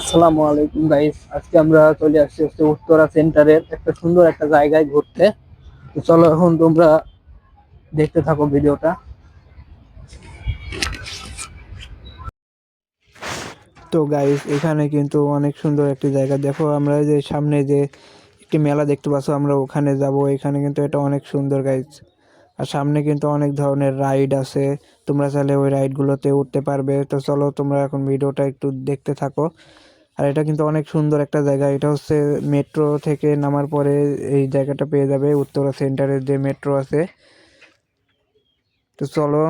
আসসালামু আলাইকুম গাইস, আজকে আমরা চলে আসছি উত্তরা সেন্টারের একটা সুন্দর একটা জায়গায় ঘুরতে। তো চলো এখন তোমরা দেখতে থাকো ভিডিওটা। তো গাইস, এখানে কিন্তু অনেক সুন্দর একটি জায়গা। দেখো, আমরা যে সামনে যে একটি মেলা দেখতে পাচ্ছ, আমরা ওখানে যাব। এখানে কিন্তু এটা অনেক সুন্দর গাইস। আর সামনে কিন্তু অনেক ধরনের রাইড আছে, তোমরা চাইলে ওই রাইডগুলোতে উঠতে পারবে। তো চলো তোমরা এখন ভিডিওটা একটু দেখতে থাকো। আর এটা কিন্তু অনেক সুন্দর একটা জায়গা। এটা হচ্ছে মেট্রো থেকে নামার পরে এই জায়গাটা পেয়ে যাবে, উত্তরা সেন্টারের যে মেট্রো আছে। তো চলো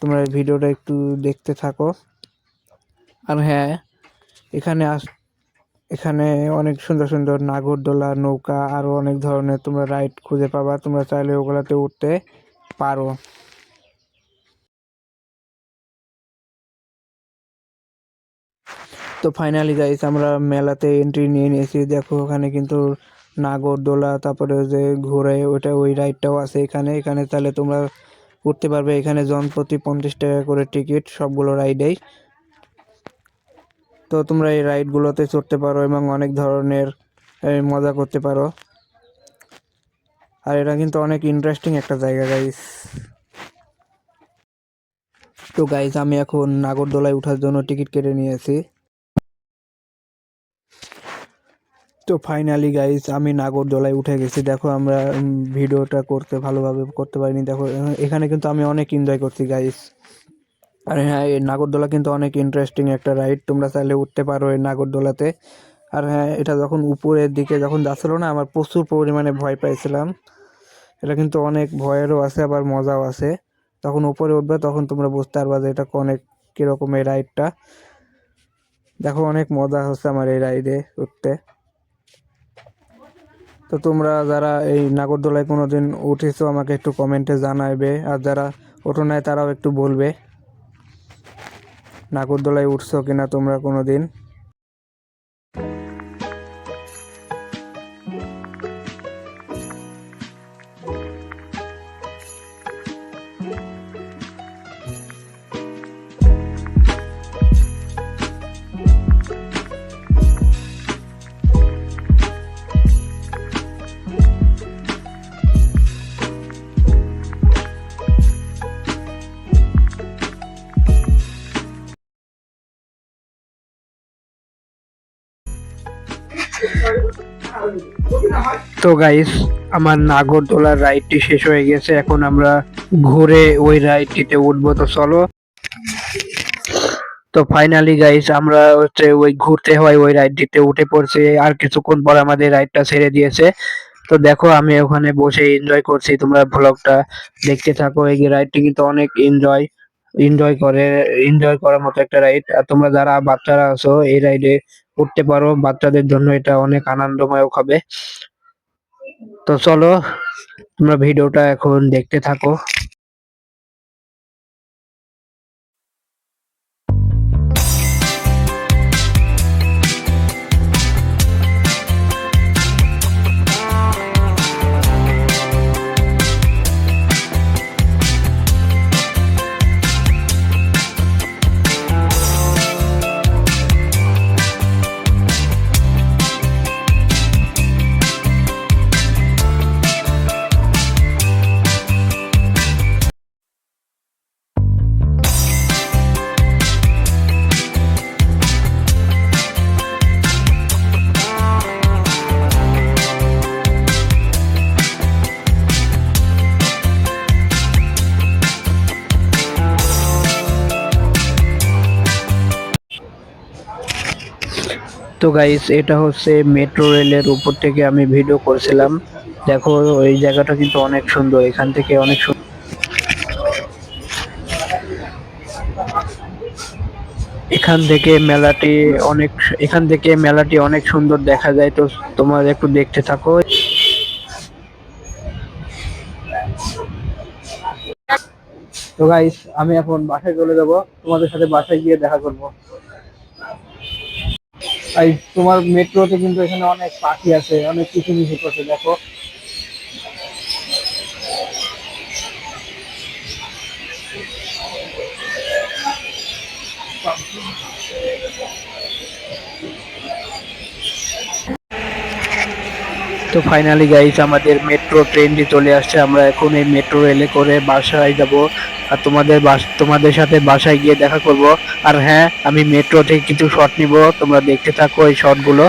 তোমরা এই ভিডিওটা একটু দেখতে থাকো। আর হ্যাঁ, এখানে এখানে অনেক সুন্দর সুন্দর নাগরদোলা, নৌকা, আরো অনেক ধরনের তোমরা রাইড খুঁজে পাবা। তোমরা চাইলে ওগুলাতে উঠতে পারো। তো ফাইনালি গাইস, আমরা মেলাতে এন্ট্রি নিয়ে নিয়েছি। দেখো, ওখানে কিন্তু নাগরদোলা, তারপরে যে ঘোরে ওটা, ওই রাইডটাও আছে এখানে। এখানে তাহলে তোমরা উঠতে পারবে। এখানে জনপ্রতি 50 টাকা করে টিকিট সবগুলো রাইডেই। তো তোমরা এই রাইডগুলোতে চড়তে পারো এবং অনেক ধরনের মজা করতে পারো। আর এটা কিন্তু অনেক ইন্টারেস্টিং একটা জায়গা গাইস। তো গাইস, আমি এখন নাগরদোলায় ওঠার জন্য টিকিট কেটে নিয়েছি। তো ফাইনালি গাইস, আমি নাগরদোলায় উঠে গেছি। দেখো, আমরা ভিডিওটা করতে ভালোভাবে করতে পারিনি। দেখো, এখানে কিন্তু আমি অনেক এনজয় করছি গাইস। আর হ্যাঁ, এই নাগরদোলা কিন্তু অনেক ইন্টারেস্টিং একটা রাইড। তোমরা চাইলে উঠতে পারো এই নাগরদোলাতে। আর হ্যাঁ, এটা যখন উপরের দিকে যখন যাচ্ছিল না, আমার প্রচুর পরিমাণে ভয় পাইছিলাম। এটা কিন্তু অনেক ভয়েরও আছে, আবার মজাও আছে। তখন উপরে উঠবে তখন তোমরা বুঝতে পারবা যে এটা অনেক কিরকম এই রাইডটা। দেখো, অনেক মজা হচ্ছে আমার এই রাইডে উঠতে। তো তোমরা যারা এই নাগরদোলায় কোনোদিন উঠেছো আমাকে একটু কমেন্টে জানাবে, আর যারা ওঠো নাই তারাও একটু বলবে নাগরদোলায় উঠছো কিনা তোমরা কোনোদিন। তো গাইস, আমার নাগরদোলার রাইডটি শেষ হয়ে গেছে। এখন আমরা ঘুরে ওই রাইডটিতে উঠবো। তো চলো। তো ফাইনালি গাইস, আমরা হচ্ছে ওই ঘুরতে হয় ওই রাইডটিতে উঠে পড়ছি। আর কিছুক্ষণ পর আমাদের রাইডটা ছেড়ে দিয়েছে। তো দেখো, আমি ওখানে বসে এনজয় করছি। তোমরা ব্লগটা দেখতে থাকো। এই রাইডটি কিন্তু অনেক এনজয় করার মতো একটা রাইড। আর তোমরা যারা বাচ্চারা আছো এই রাইডে উঠতে পারো। বাচ্চাদের জন্য এটা অনেক আনন্দময় হবে। তো চলো তোমরা ভিডিওটা এখন দেখতে থাকো। তো গাইস, এটা হচ্ছে মেট্রো রেলের উপর থেকে আমি ভিডিও করছিলাম। দেখো, ওই জায়গাটা কিন্তু অনেক সুন্দর। এখান থেকে অনেক এখান থেকে মেলাটি অনেক সুন্দর দেখা যায়। তো তোমরা একটু দেখতে থাকো। তো গাইস, আমি এখন বাসায় চলে যাব। তোমাদের সাথে বাসায় গিয়ে দেখা করব। গাইস, তোমার মেট্রোতে কিন্তু এখানে অনেক পাখি আছে, অনেক কিছু মিশে করছে। দেখো, তো ফাইনালি গাইস আমাদের মেট্রো ট্রেনটি চলে আসছে। আমরা এখন এই মেট্রো রেলে করে বাসায় যাব, আর তোমাদের সাথে বাসায় গিয়ে দেখা করব। আর হ্যাঁ, আমি মেট্রো থেকে কিছু শট নিব, তোমরা দেখতে থাকো এই শটগুলো।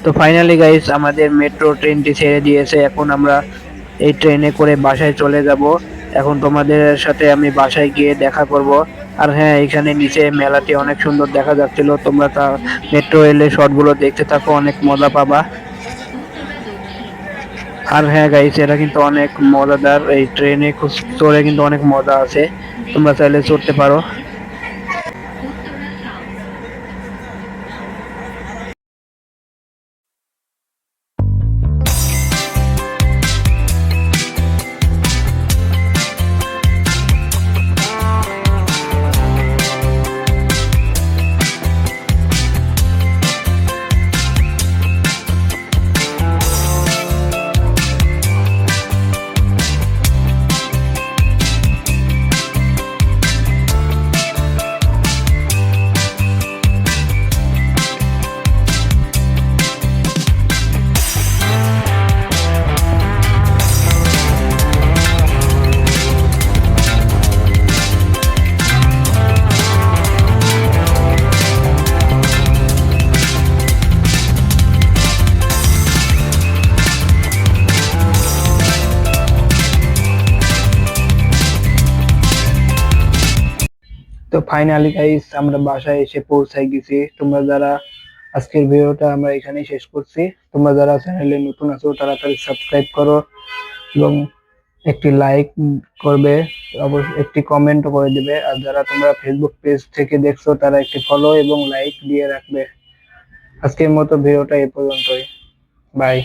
তো ফাইনালি গাইস আমাদের মেট্রো ট্রেনটি ছেড়ে দিয়েছে। এখন আমরা এই ট্রেনে করে বাসায় চলে যাব। এখন তোমাদের সাথে আমি বাসায় গিয়ে দেখা করব। আর হ্যাঁ, এখানে নিচে মেলাটি অনেক সুন্দর দেখা যাচ্ছিল, তোমরা তা মেট্রো রেলের শটগুলো দেখতে থাকো, অনেক মজা পাবা। আর হ্যাঁ গাইস, এটা কিন্তু অনেক মজাদার, এই ট্রেনে চড়ে কিন্তু অনেক মজা আছে, তোমরা চাইলে চড়তে পারো। তো ফাইনালি গাইস আমরা বাসায় এসে পৌঁছাই গেছি। তোমরা যারা আজকের ভিডিওটা আমরা এখানেই শেষ করছি। তোমরা যারা চ্যানেলে নতুন আছো তাড়াতাড়ি সাবস্ক্রাইব করো এবং একটি লাইক করবে, অবশ্যই একটি কমেন্টও করে দিবে। আর যারা তোমরা ফেসবুক পেজ থেকে দেখছো তারা একটি ফলো এবং লাইক দিয়ে রাখবে। আজকের মতো ভিডিওটা এই পর্যন্তই। বাই।